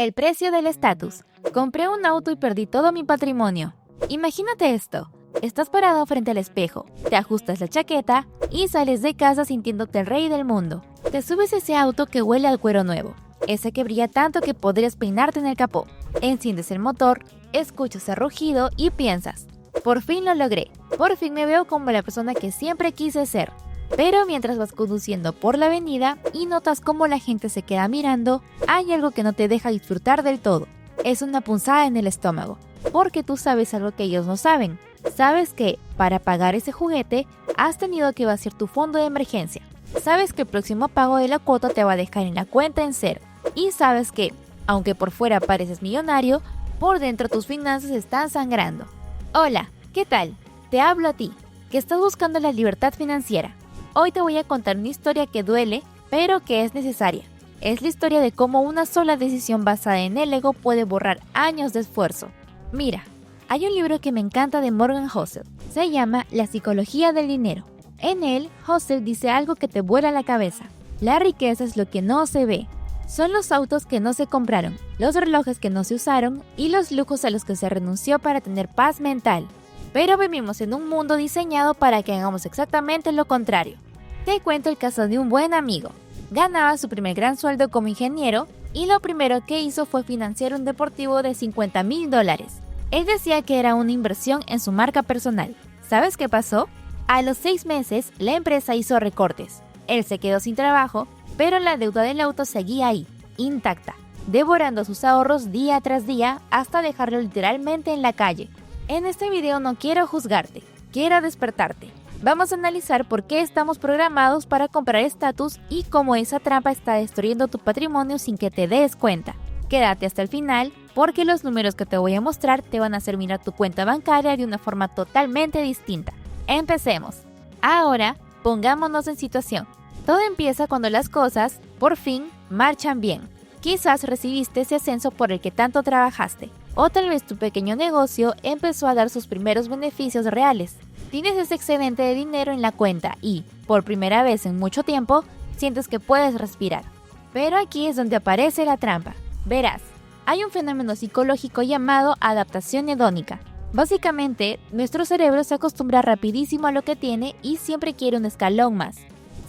El precio del estatus. Compré un auto y perdí todo mi patrimonio. Imagínate esto. Estás parado frente al espejo, te ajustas la chaqueta y sales de casa sintiéndote el rey del mundo. Te subes a ese auto que huele al cuero nuevo, ese que brilla tanto que podrías peinarte en el capó. Enciendes el motor, escuchas el rugido y piensas, por fin lo logré, por fin me veo como la persona que siempre quise ser. Pero mientras vas conduciendo por la avenida y notas cómo la gente se queda mirando, hay algo que no te deja disfrutar del todo. Es una punzada en el estómago, porque tú sabes algo que ellos no saben. Sabes que, para pagar ese juguete, has tenido que vaciar tu fondo de emergencia. Sabes que el próximo pago de la cuota te va a dejar en la cuenta en cero. Y sabes que, aunque por fuera pareces millonario, por dentro tus finanzas están sangrando. Hola, ¿qué tal? Te hablo a ti, que estás buscando la libertad financiera. Hoy te voy a contar una historia que duele, pero que es necesaria. Es la historia de cómo una sola decisión basada en el ego puede borrar años de esfuerzo. Mira, hay un libro que me encanta de Morgan Housel. Se llama La psicología del dinero. En él, Housel dice algo que te vuela la cabeza. La riqueza es lo que no se ve. Son los autos que no se compraron, los relojes que no se usaron y los lujos a los que se renunció para tener paz mental. Pero vivimos en un mundo diseñado para que hagamos exactamente lo contrario. Te cuento el caso de un buen amigo. Ganaba su primer gran sueldo como ingeniero y lo primero que hizo fue financiar un deportivo de $50,000. Él decía que era una inversión en su marca personal. ¿Sabes qué pasó? A los 6 meses, la empresa hizo recortes. Él se quedó sin trabajo, pero la deuda del auto seguía ahí, intacta, devorando sus ahorros día tras día hasta dejarlo literalmente en la calle. En este video no quiero juzgarte, quiero despertarte. Vamos a analizar por qué estamos programados para comprar estatus y cómo esa trampa está destruyendo tu patrimonio sin que te des cuenta. Quédate hasta el final porque los números que te voy a mostrar te van a hacer mirar tu cuenta bancaria de una forma totalmente distinta. Empecemos. Ahora, pongámonos en situación. Todo empieza cuando las cosas, por fin, marchan bien. Quizás recibiste ese ascenso por el que tanto trabajaste. O tal vez tu pequeño negocio empezó a dar sus primeros beneficios reales. Tienes ese excedente de dinero en la cuenta y, por primera vez en mucho tiempo, sientes que puedes respirar. Pero aquí es donde aparece la trampa. Verás, hay un fenómeno psicológico llamado adaptación hedónica. Básicamente, nuestro cerebro se acostumbra rapidísimo a lo que tiene y siempre quiere un escalón más.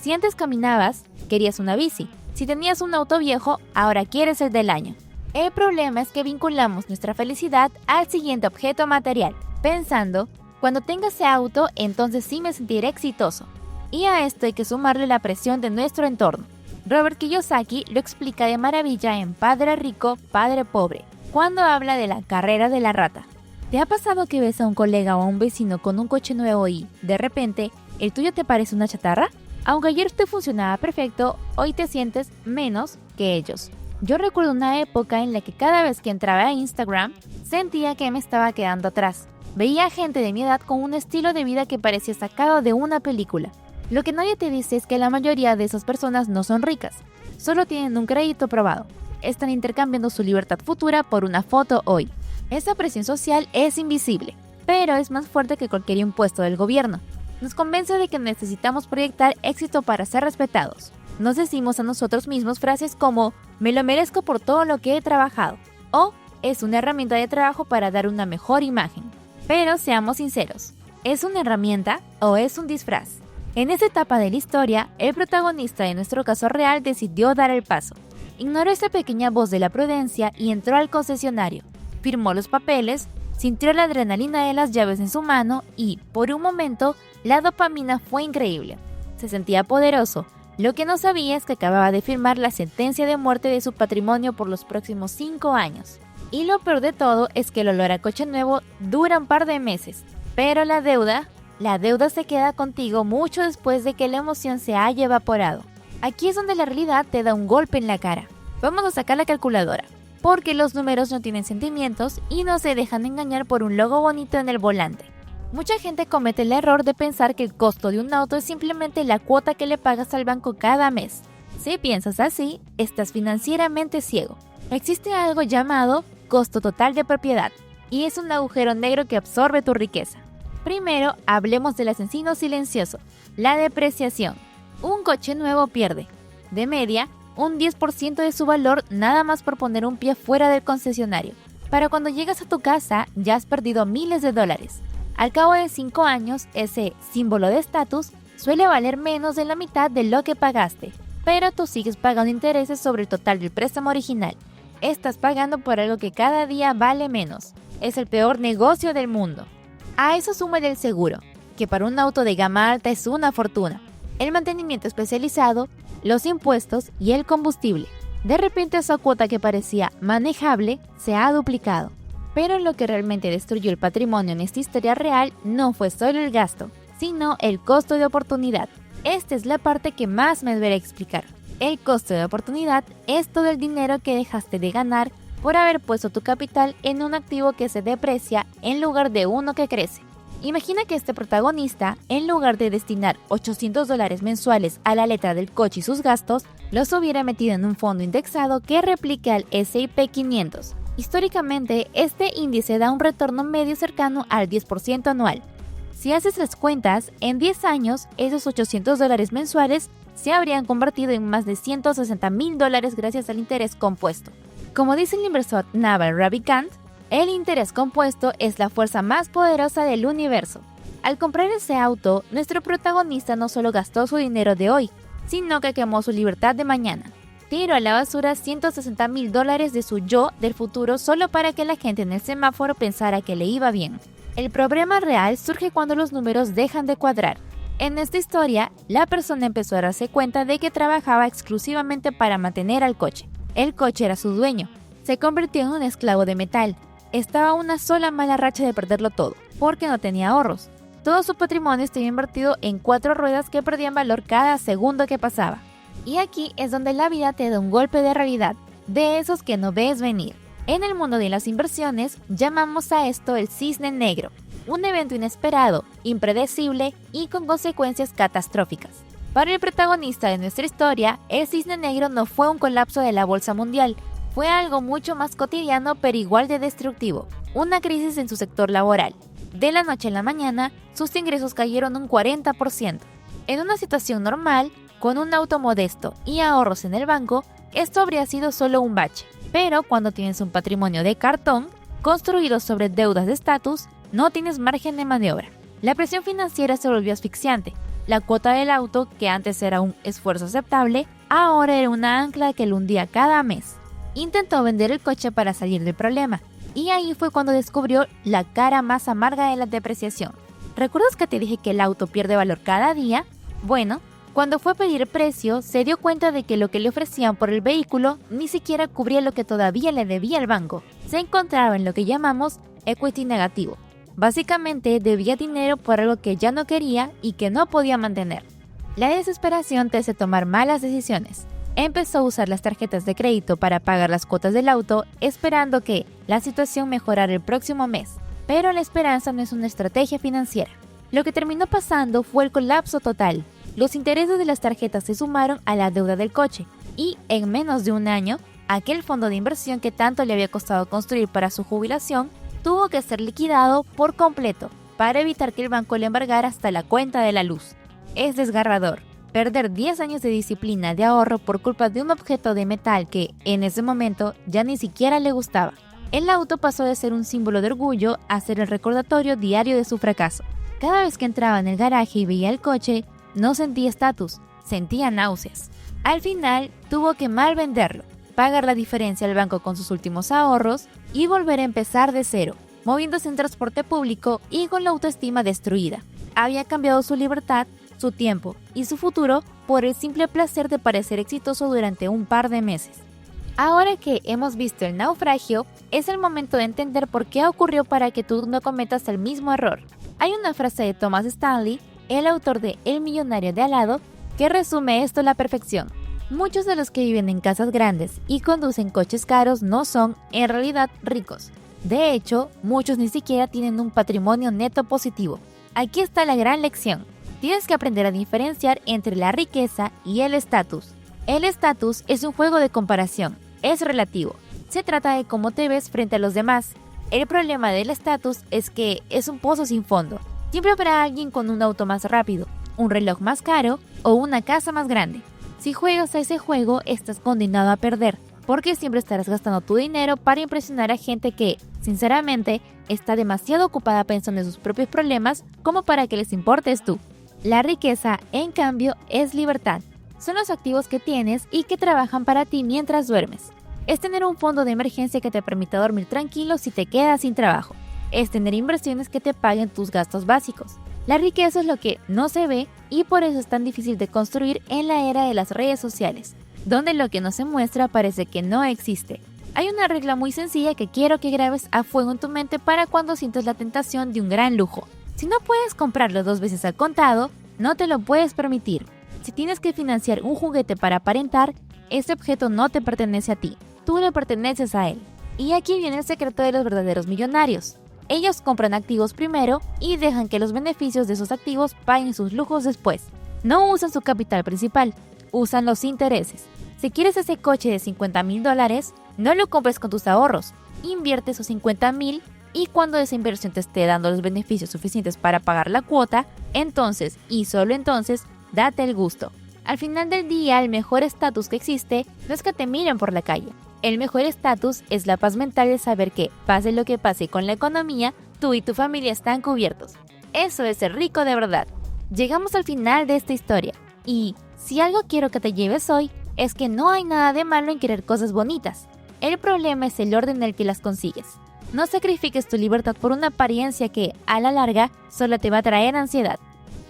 Si antes caminabas, querías una bici. Si tenías un auto viejo, ahora quieres el del año. El problema es que vinculamos nuestra felicidad al siguiente objeto material, pensando, cuando tenga ese auto, entonces sí me sentiré exitoso. Y a esto hay que sumarle la presión de nuestro entorno. Robert Kiyosaki lo explica de maravilla en Padre Rico, Padre Pobre, cuando habla de la carrera de la rata. ¿Te ha pasado que ves a un colega o a un vecino con un coche nuevo y, de repente, el tuyo te parece una chatarra? Aunque ayer te funcionaba perfecto, hoy te sientes menos que ellos. Yo recuerdo una época en la que cada vez que entraba a Instagram, sentía que me estaba quedando atrás. Veía gente de mi edad con un estilo de vida que parecía sacado de una película. Lo que nadie te dice es que la mayoría de esas personas no son ricas, solo tienen un crédito aprobado. Están intercambiando su libertad futura por una foto hoy. Esa presión social es invisible, pero es más fuerte que cualquier impuesto del gobierno. Nos convence de que necesitamos proyectar éxito para ser respetados. Nos decimos a nosotros mismos frases como «me lo merezco por todo lo que he trabajado» o «es una herramienta de trabajo para dar una mejor imagen». Pero seamos sinceros, ¿es una herramienta o es un disfraz? En esta etapa de la historia, el protagonista de nuestro caso real decidió dar el paso. Ignoró esa pequeña voz de la prudencia y entró al concesionario. Firmó los papeles, sintió la adrenalina de las llaves en su mano y, por un momento, la dopamina fue increíble. Se sentía poderoso. Lo que no sabía es que acababa de firmar la sentencia de muerte de su patrimonio por los próximos 5 años. Y lo peor de todo es que el olor a coche nuevo dura un par de meses. Pero la deuda se queda contigo mucho después de que la emoción se haya evaporado. Aquí es donde la realidad te da un golpe en la cara. Vamos a sacar la calculadora, porque los números no tienen sentimientos y no se dejan engañar por un logo bonito en el volante. Mucha gente comete el error de pensar que el costo de un auto es simplemente la cuota que le pagas al banco cada mes. Si piensas así, estás financieramente ciego. Existe algo llamado costo total de propiedad, y es un agujero negro que absorbe tu riqueza. Primero, hablemos del asesino silencioso, la depreciación. Un coche nuevo pierde, de media, un 10% de su valor nada más por poner un pie fuera del concesionario. Para cuando llegas a tu casa ya has perdido miles de dólares. Al cabo de 5 años, ese símbolo de estatus suele valer menos de la mitad de lo que pagaste, pero tú sigues pagando intereses sobre el total del préstamo original. Estás pagando por algo que cada día vale menos. Es el peor negocio del mundo. A eso súmale el seguro, que para un auto de gama alta es una fortuna. El mantenimiento especializado, los impuestos y el combustible. De repente esa cuota que parecía manejable se ha duplicado. Pero lo que realmente destruyó el patrimonio en esta historia real no fue solo el gasto, sino el costo de oportunidad. Esta es la parte que más me duele explicar. El costo de oportunidad es todo el dinero que dejaste de ganar por haber puesto tu capital en un activo que se deprecia en lugar de uno que crece. Imagina que este protagonista, en lugar de destinar $800 mensuales a la letra del coche y sus gastos, los hubiera metido en un fondo indexado que replique al S&P 500. Históricamente, este índice da un retorno medio cercano al 10% anual. Si haces las cuentas, en 10 años, esos $800 mensuales se habrían convertido en más de $160,000 gracias al interés compuesto. Como dice el inversor Naval Ravikant, el interés compuesto es la fuerza más poderosa del universo. Al comprar ese auto, nuestro protagonista no solo gastó su dinero de hoy, sino que quemó su libertad de mañana. Tiró a la basura $160,000 de su yo del futuro solo para que la gente en el semáforo pensara que le iba bien. El problema real surge cuando los números dejan de cuadrar. En esta historia, la persona empezó a darse cuenta de que trabajaba exclusivamente para mantener al coche. El coche era su dueño. Se convirtió en un esclavo de metal. Estaba a una sola mala racha de perderlo todo, porque no tenía ahorros. Todo su patrimonio estaba invertido en 4 ruedas que perdían valor cada segundo que pasaba. Y aquí es donde la vida te da un golpe de realidad, de esos que no ves venir. En el mundo de las inversiones, llamamos a esto el cisne negro, un evento inesperado, impredecible y con consecuencias catastróficas. Para el protagonista de nuestra historia, el cisne negro no fue un colapso de la bolsa mundial, fue algo mucho más cotidiano pero igual de destructivo, una crisis en su sector laboral. De la noche a la mañana, sus ingresos cayeron un 40%. En una situación normal, con un auto modesto y ahorros en el banco, esto habría sido solo un bache. Pero cuando tienes un patrimonio de cartón, construido sobre deudas de estatus, no tienes margen de maniobra. La presión financiera se volvió asfixiante. La cuota del auto, que antes era un esfuerzo aceptable, ahora era una ancla que lo hundía cada mes. Intentó vender el coche para salir del problema, y ahí fue cuando descubrió la cara más amarga de la depreciación. ¿Recuerdas que te dije que el auto pierde valor cada día? Bueno, cuando fue a pedir precio, se dio cuenta de que lo que le ofrecían por el vehículo ni siquiera cubría lo que todavía le debía al banco. Se encontraba en lo que llamamos equity negativo. Básicamente debía dinero por algo que ya no quería y que no podía mantener. La desesperación te hace tomar malas decisiones. Empezó a usar las tarjetas de crédito para pagar las cuotas del auto, esperando que la situación mejorara el próximo mes. Pero la esperanza no es una estrategia financiera. Lo que terminó pasando fue el colapso total. Los intereses de las tarjetas se sumaron a la deuda del coche y, en menos de un año, aquel fondo de inversión que tanto le había costado construir para su jubilación tuvo que ser liquidado por completo para evitar que el banco le embargara hasta la cuenta de la luz. Es desgarrador. Perder 10 años de disciplina de ahorro por culpa de un objeto de metal que, en ese momento, ya ni siquiera le gustaba. El auto pasó de ser un símbolo de orgullo a ser el recordatorio diario de su fracaso. Cada vez que entraba en el garaje y veía el coche, no sentía estatus, sentía náuseas. Al final, tuvo que mal venderlo, pagar la diferencia al banco con sus últimos ahorros y volver a empezar de cero, moviéndose en transporte público y con la autoestima destruida. Había cambiado su libertad, su tiempo y su futuro por el simple placer de parecer exitoso durante un par de meses. Ahora que hemos visto el naufragio, es el momento de entender por qué ocurrió para que tú no cometas el mismo error. Hay una frase de Thomas Stanley, el autor de El millonario de al lado, que resume esto a la perfección. Muchos de los que viven en casas grandes y conducen coches caros no son, en realidad, ricos. De hecho, muchos ni siquiera tienen un patrimonio neto positivo. Aquí está la gran lección. Tienes que aprender a diferenciar entre la riqueza y el estatus. El estatus es un juego de comparación, es relativo. Se trata de cómo te ves frente a los demás. El problema del estatus es que es un pozo sin fondo. Siempre habrá alguien con un auto más rápido, un reloj más caro o una casa más grande. Si juegas a ese juego, estás condenado a perder, porque siempre estarás gastando tu dinero para impresionar a gente que, sinceramente, está demasiado ocupada pensando en sus propios problemas como para que les importes tú. La riqueza, en cambio, es libertad. Son los activos que tienes y que trabajan para ti mientras duermes. Es tener un fondo de emergencia que te permita dormir tranquilo si te quedas sin trabajo. Es tener inversiones que te paguen tus gastos básicos. La riqueza es lo que no se ve y por eso es tan difícil de construir en la era de las redes sociales, donde lo que no se muestra parece que no existe. Hay una regla muy sencilla que quiero que grabes a fuego en tu mente para cuando sientas la tentación de un gran lujo. Si no puedes comprarlo 2 veces al contado, no te lo puedes permitir. Si tienes que financiar un juguete para aparentar, ese objeto no te pertenece a ti, tú le perteneces a él. Y aquí viene el secreto de los verdaderos millonarios. Ellos compran activos primero y dejan que los beneficios de esos activos paguen sus lujos después. No usan su capital principal, usan los intereses. Si quieres ese coche de $50,000, no lo compres con tus ahorros. Invierte esos $50,000 y cuando esa inversión te esté dando los beneficios suficientes para pagar la cuota, entonces y solo entonces, date el gusto. Al final del día, el mejor estatus que existe no es que te miren por la calle. El mejor estatus es la paz mental de saber que, pase lo que pase con la economía, tú y tu familia están cubiertos. Eso es ser rico de verdad. Llegamos al final de esta historia. Y si algo quiero que te lleves hoy, es que no hay nada de malo en querer cosas bonitas. El problema es el orden en el que las consigues. No sacrifiques tu libertad por una apariencia que, a la larga, solo te va a traer ansiedad.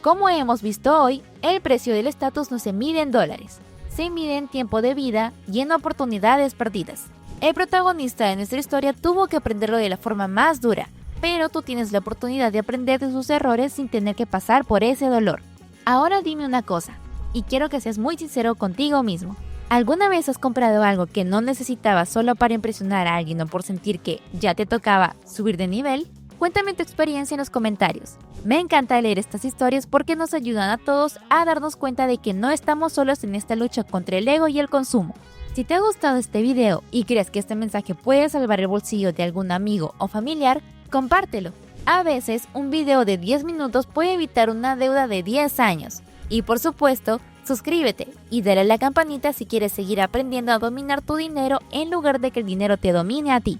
Como hemos visto hoy, el precio del estatus no se mide en dólares, se mide en tiempo de vida y en oportunidades perdidas. El protagonista de nuestra historia tuvo que aprenderlo de la forma más dura, pero tú tienes la oportunidad de aprender de sus errores sin tener que pasar por ese dolor. Ahora dime una cosa, y quiero que seas muy sincero contigo mismo. ¿Alguna vez has comprado algo que no necesitabas solo para impresionar a alguien o por sentir que ya te tocaba subir de nivel? Cuéntame tu experiencia en los comentarios. Me encanta leer estas historias porque nos ayudan a todos a darnos cuenta de que no estamos solos en esta lucha contra el ego y el consumo. Si te ha gustado este video y crees que este mensaje puede salvar el bolsillo de algún amigo o familiar, compártelo. A veces, un video de 10 minutos puede evitar una deuda de 10 años. Y por supuesto, suscríbete y dale a la campanita si quieres seguir aprendiendo a dominar tu dinero en lugar de que el dinero te domine a ti.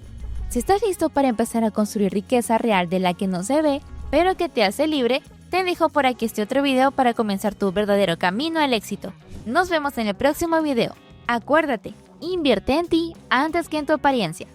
Si estás listo para empezar a construir riqueza real de la que no se ve, pero que te hace libre, te dejo por aquí este otro video para comenzar tu verdadero camino al éxito. Nos vemos en el próximo video. Acuérdate, invierte en ti antes que en tu apariencia.